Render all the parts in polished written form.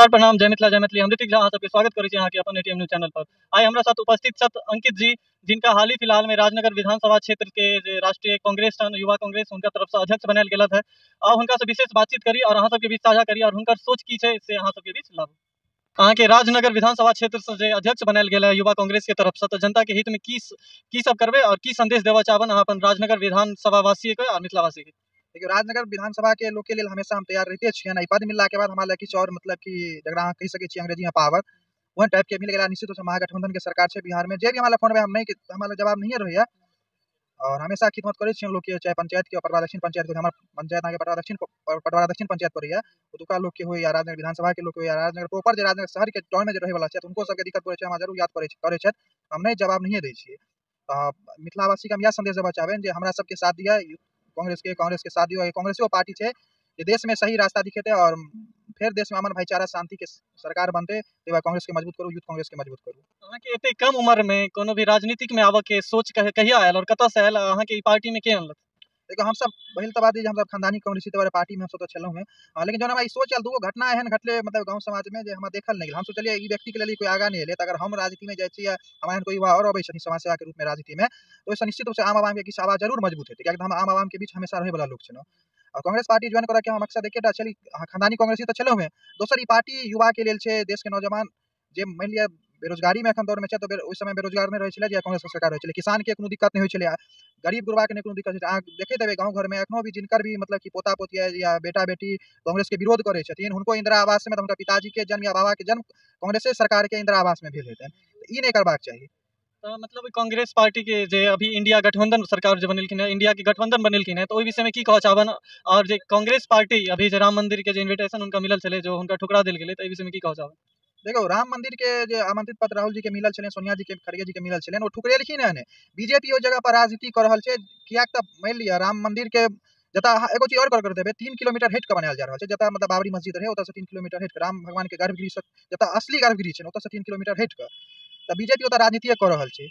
नमस्कार प्रणाम जय मिथिला जय मैथिली हम ऋतिक झा अहाँ सबके स्वागत करै छी अहाँ के अपन एटीएम न्यूज चैनल पर। आइ हमरा साथ उपस्थित छथि अंकित जी, जिनका हाल ही फिलहाल में राजनगर विधानसभा क्षेत्र के जे राष्ट्रीय कांग्रेस युवा कांग्रेस हुनका तरफ से अध्यक्ष बनायल गेल है। आ हुनका से विशेष बातचीत करी और अहाँ सबके बीच साझा करी और हुनकर सोच की छै से अहाँ सबके बीच लाबू। अहाँ के राजनगर विधानसभा क्षेत्र से जे अध्यक्ष बनायल गेल है युवा कांग्रेस के तरफ से, तो जनता के हित में की सब करबे और की संदेश देवा चाहबन अहाँ अपन राजनगर विधानसभा वासी के और मिथिलावासी के। देखियो राजनगर विधानसभा के लोग के लिए हमेशा हम तैयार रहते छियै ना। पद मिलला के बाद हमारा किछु और मतलब कि जकरा अहाँ कहि सकै छी अंग्रेजी में पावर वह टाइप के मिल गेला। निश्चित रूप से महागठबंधन के सरकार छै बिहार में, जे भी हमारा फोन में हम नहीं हमारा जवाब नहीं रहैया और हमेशा खिदमत करे छी लोग के, चाहे पंचायत के पटवा दक्षिण पंचायत के, हमार पंचायत आगे पटवा दक्षिण पंचायत पर ओतुका लोग के हो या राजनगर विधानसभा के लोग के हो या राजनगर प्रॉपर जे राजनगर शहर के टाउन में जे रहे वाला छै उनको सबके दिक्कत पड़े छै, हम जरूर याद करे छै हम नहीं जवाब नहीं दै छियै। मिथिलावासी के हम यह संदेश देवा चाहबे जे हमरा सबके साथ दिया, कांग्रेस के साथ दिया। कांग्रेसो पार्टी है जे देश में सही रास्ता दिखेते और फिर देश में अमन भाईचारा शांति के सरकार बनते, कांग्रेस के मजबूत करू, यूथ कांग्रेस के मजबूत करू। अहाँ के एते कम उम्र में कोनो भी राजनीतिक में आवे के सोच कहिया आयल और कतऽ से आयल, अहाँ के ई पार्टी में के अनलक? देखो हम सब पहिल तो बात हम सब खानदानी कांग्रेसी वाले पार्टी में हम सब तो चलो हैं, लेकिन जो हमारी सोच आयल दूगो घटना एहन घटले मतलब गांव समाज में जे हम देखल नहीं, हम सोचलिए ई व्यक्ति के लिए कोई आगा नहीं है अगर हम राजनीति में जाए छी या हमारे कोई युवा और अबै छथिन समाज सेवा के रूप में राजनीति में, तो इससे निश्चित रूप से आम आवाम के किछु आवाज जरूर मजबूत हेतै, कियाकि हम आम आवाम के बीच हमेशा रहे वाला लोग छलो। और कांग्रेस पार्टी ज्वाइन करा के हम मकसद एकेटा चली खानदानी कांग्रेसी तो चलो हैं, दोसर ई पार्टी युवा के लेल छै, देश के नौजवान जे मान लिया बेरोजगारी में एखन दौर में छै, तो ओहि समय बेरोजगार नहीं रहे छले जे कांग्रेस के सरकार रहे छले, किसान के कोनो दिक्कत नहीं होय छले, गरीब गुरबा के कोनो दिक्कत अहाँ देखते हेबै गाँव घर में एखनो भी जिनकर भी मतलब कि पोता पोतिया या बेटा बेटी कांग्रेस के विरोध करे छथिन, हुनको इंदिरा आवास में उनका पिताजी के जन्म या बाबा के जन्म कांग्रेस सरकार के इंदिरा आवास में भेल हेतै, ई नहीं करबाक चाहिए। तो मतलब कांग्रेस पार्टी के जे अभी इंडिया गठबंधन सरकार जो बनेलखिन है, इंडिया के गठबंधन बनेलखिन है, तो ओहि विषय में की कह चाहबन? और जे कांग्रेस पार्टी अभी जे राम मंदिर के जे इन्विटेशन उनका मिलल छले जो उनका ठुकरा देल गेले, तो विषय में की कह चाहबन? देखो राम मंदिर के जे आमंत्रित पत्र राहुल जी के मिलल छले, सोनिया जी के खड़गे जी के मिलल छले, वो ठुकरेलखिन है ने। बीजेपी ओ जगह पर राजनीति कर रहल छै, किया त मान लिया राम मंदिर के जता एगो चीज और कर देबे 3 किलोमीटर हट के बनायल जा रहल छै, जता मतलब बाबरी मस्जिद रहे ओता से 3 किलोमीटर हट के राम भगवान के गर्भगृह से जता असली गर्भगृह छै ओता से 3 किलोमीटर हट के त बीजेपी ओता राजनीति कर रहल छै।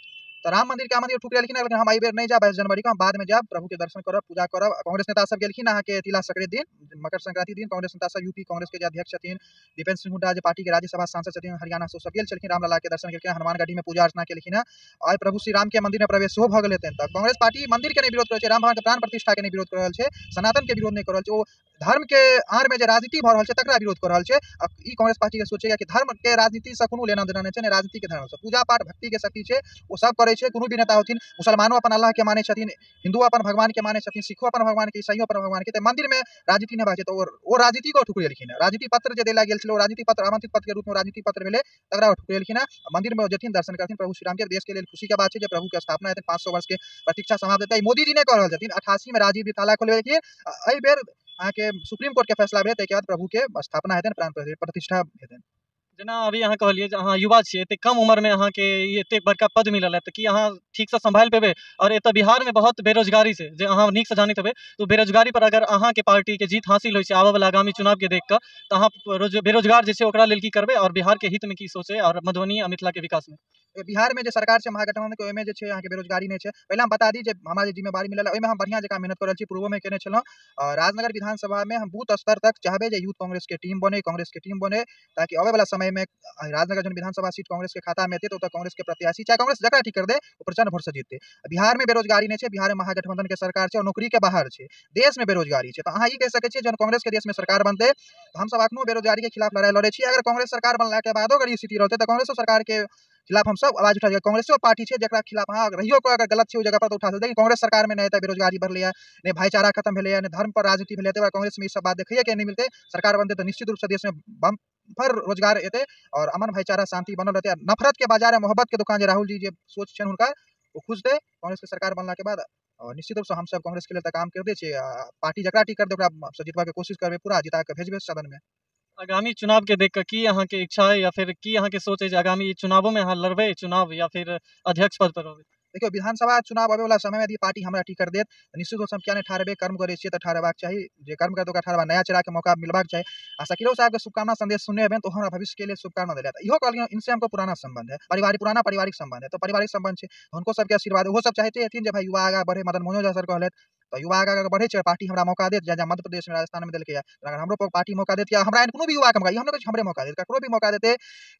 तो राम मंदिर के आमंत्रित ठुकरेलखिन, लेकिन हम एहि बेर नहीं जाब 22 जनवरी को, हम बाद में जाब, प्रभु के दर्शन करब, पूजा करब। कांग्रेस नेता सब गेलखिन अहाँ के तिला संक्रांति दिन, मकर संक्रांति दिन कांग्रेस नेता सब यूपी कांग्रेस के जे अध्यक्ष छथिन दीपेंद्र सिंह हुड्डा, जे पार्टी के राज्यसभा सांसद छथिन हरियाणा से, सब गेल छलखिन रामलला के दर्शन केलखिन, हनुमानगढ़ी में पूजा अर्चना केलखिन है। और प्रभु श्री राम के मंदिर में प्रवेश सेहो भ गेल हेतैन। त कांग्रेस पार्टी मंदिर के नहीं विरोध करे छै, राम भगवान के प्राण प्रतिष्ठा के नहीं विरोध कर रहल छै, सनातन के विरोध नहीं कर रहल छै, ओ धर्म के आड़ में जे राजनीति भ रहल छै तकरा विरोध कर रहल छै। ई कांग्रेस पार्टी के सोचेगा कि धर्म के राजनीति से कोनो लेना देना नहीं छै, ने राजनीति के धर्म से, पूजा पाठ भक्ति के शक्ति छै, वो सब करे छै। कोनो भी नेता होथिन, मुसलमानो अपन अल्लाह के माने छथिन, हिंदू अपन भगवान के माने छथिन, सिखो अपन भगवान के, ईसाइयो अपन भगवान के, मंदिर में राजनीति नहीं बाजे, तो वो राजनीति को ठुकरेलखिन है। राजनीति पत्र जे देला गेल छले, राजनीति पत्र आमंत्रित पत्र के रूप में राजनीति पत्र भेले, तकरा ठुकरेलखिन है। मंदिर में जेथिन दर्शन करथिन प्रभु श्री राम के, देश के लिए खुशी के बात है, प्रभु के स्थापना हेतै, 500 वर्ष के प्रतीक्षा समाप्त हेतै। मोदी जी ने कह रहल छथिन 88 में राजीव जी ताला खोलबेलखिन, एहि बेर अहाँ के सुप्रीम कोर्ट के फैसला भेल, ताहि के बाद प्रभु के स्थापना हेतै, प्राण प्रतिष्ठा हेतै। जेना अभी अहाँ कहलिए जे अहाँ युवा छियै, एते कम उम्र में अहाँ के एते बड़का पद मिलल है, तो कि अहाँ ठीक से संभाल पेबे? और एत बिहार में बहुत बेरोजगारी से जे अहाँ नीक से जानैत हेबै, तो बेरोजगारी पर अगर अहाँ के पार्टी के जीत हासिल होइ छै आबे वाला आगामी चुनाव के देख के, तो अहाँ बेरोजगार जे छै ओकरा लेल की करबे और बिहार के हित में की सोचे और मधुबनी आ मिथिला के विकास में? बिहार में जो सरकार छै महागठबंधन के, ओहिमे जे छै अहाँ के बेरोजगारी नहीं छै। पहले हम बता दी जे हमरा जे जिम्मेवारी मिलल है ओहिमे हम बढ़िया जकाँ मेहनत कर रहल छी, पूर्वो में केने छलहुँ। और राजनगर विधानसभा में हम बूथ स्तर तक चाहबे जे यूथ कांग्रेस के टीम बने, कांग्रेस के टीम बने, ताकि आवे वाला समय में राजनगर जो विधानसभा सीट कांग्रेस के खाता में एतै तो कांग्रेस के प्रत्याशी चाहे कांग्रेस जकरा ठीक कर दे वो प्रचंड भोट से जीतते। बिहार में बेरोजगारी नहीं छै, बिहार में महागठबंधन के सरकार छै और नौकरी के बाहर छै, देश में बेरोजगारी छै। तो अहाँ ई कह सकै छियै जब कांग्रेस के देश में सरकार बनते तो हम सब अखनो बेरोजगारी के खिलाफ लड़ाई लड़े छी। अगर कांग्रेस सरकार बनला के बादो अगर ई स्थिति रहते तो कांग्रेसो सरकार के खिलाफ हम सब आवाज उठा, कांग्रेसो पार्टी है जकरा खिलाफ हाँ रहियो को अगर गलत छै ओ जगह पर तो उठा सकते, कांग्रेस सरकार में नहीं हेतै, बेरोजगारी बढ़ले है, नहीं भाईचारा खत्म भेले है, नहीं धर्म पर राजनीति भेले, कांग्रेस में ई सब बात देखिए के नहीं मिलते। सरकार बनते तो निश्चित रूप से देश में बम्पर रोजगार एतै और अमन भाईचारा शांति बनल रहते। नफरत के बाजार मोहब्बत के दुकान जे राहुल जी जे सोच छन हुनका वो खुजते कांग्रेस के सरकार बनला के बाद। और निश्चित रूप से हम सब कांग्रेस के लिए काम करते छियै, पार्टी जकरा टिकट दे ओकरा जितबा के कोशिश करबे, पूरा जिता के भेजबे सदन में। आगामी चुनाव के देख के की अहाँ के इच्छा है या फिर की अहाँ के सोच है जे आगामी चुनावों में अहाँ लड़बे चुनाव या फिर अध्यक्ष पद पर रहबे? देखियो विधानसभा चुनाव आवे वाला समय में यदि पार्टी हमरा टिकट देत निश्चित रूप से हम किया नहीं ठाड़बे, कर्म करे छियै तो ठाड़बाक चाही, जे कर्म करत ओकरा ठाड़बा नया चेहरा के मौका मिलबाक चाही। आ शकीलो साहब के शुभकामना संदेश सुनने हेबे तो हमरा भविष्य के लिए शुभकामना देला, इहो कहलियो इनसे हमको पुराना संबंध है, पुराना पारिवारिक संबंध है, तो पारिवारिक संबंध छै, उनको सबके आशीर्वाद वो सब चाहते हथिन जे भाई युवा आगा बढ़े। मदन मोहन झा सर कहलैथ तो युवा अगर बढ़े छै पार्टी हमरा मौका देत जे मध्य प्रदेश में राजस्थान में देलकै अगर हमरो पार्टी मौका देत या हमरा कोनो भी युवा के मौका हम नहीं हमरे मौका देत ककरो भी मौका देते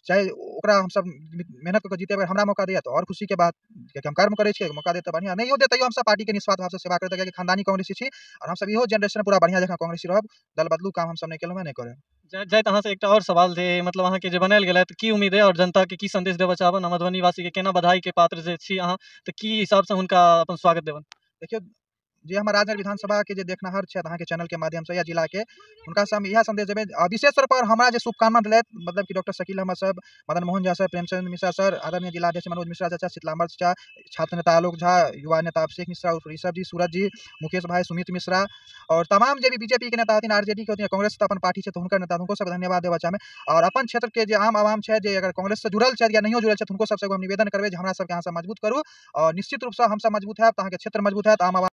चाहे ओकरा हम सब मेहनत करके जीतेबै हमरा मौका दिया तो और खुशी के बात कियाकि हम कर्म करै छियै मौका देत बढ़िया नहीं हो देत तैयो हम सब पार्टी के निस्वार्थ भाव से सेवा करते कियाकि खानदानी कांग्रेसी छी और हम सब इहो जनरेशन पूरा बढ़िया जकां कांग्रेसी रहब दल बदलू काम हम सब नहीं केलहुँ नहीं करब जाइत अहाँ से एकटा और सवाल जे मतलब अहाँ के जे बनायल गेल तऽ की उम्मीद है और जनता के की संदेश देबऽ चाहबन मधुबनी वासी के केना बधाई के पात्र जे छी अहाँ तऽ की हिसाब से हुनका अपन स्वागत देबन देखियो जे हमर राजनगर विधानसभा के जे देखनहार छथि अहाँ के चैनल के माध्यम से या जिला के हुनका से हम इएह संदेश देबै विशेष तौर पर हमरा जे शुभकामना दिलैथ मतलब कि डॉक्टर शकील अहमद साहब मदन मोहन झा सर प्रेमचंद मिश्रा सर आदरणीय जिलाध्यक्ष मनोज मिश्रा चाचा शीतलांबर चाचा छात्र नेता आलोक झा युवा नेता अभिषेक मिश्रा उर्फ ऋषभ जी सूरज जी मुकेश भाई सुमित मिश्रा और तमाम जे भी बीजेपी के नेता हथिन आरजेडी के हथिन कांग्रेस अपन पार्टी छै तो हुनकर नेता हुनको सब धन्यवाद देबऽ चाहबै और अपन क्षेत्र के जे आम आवाम छै जे अगर कांग्रेस से जुड़ल छै या नहीं जुड़ल छै हुनको सबसे हम निवेदन करबै जे हमरा सबके अहाँ सब मजबूत करू और निश्चित रूप से हम सब मजबूत हैब तऽ अहाँ के क्षेत्र मजबूत हैत आम आवाम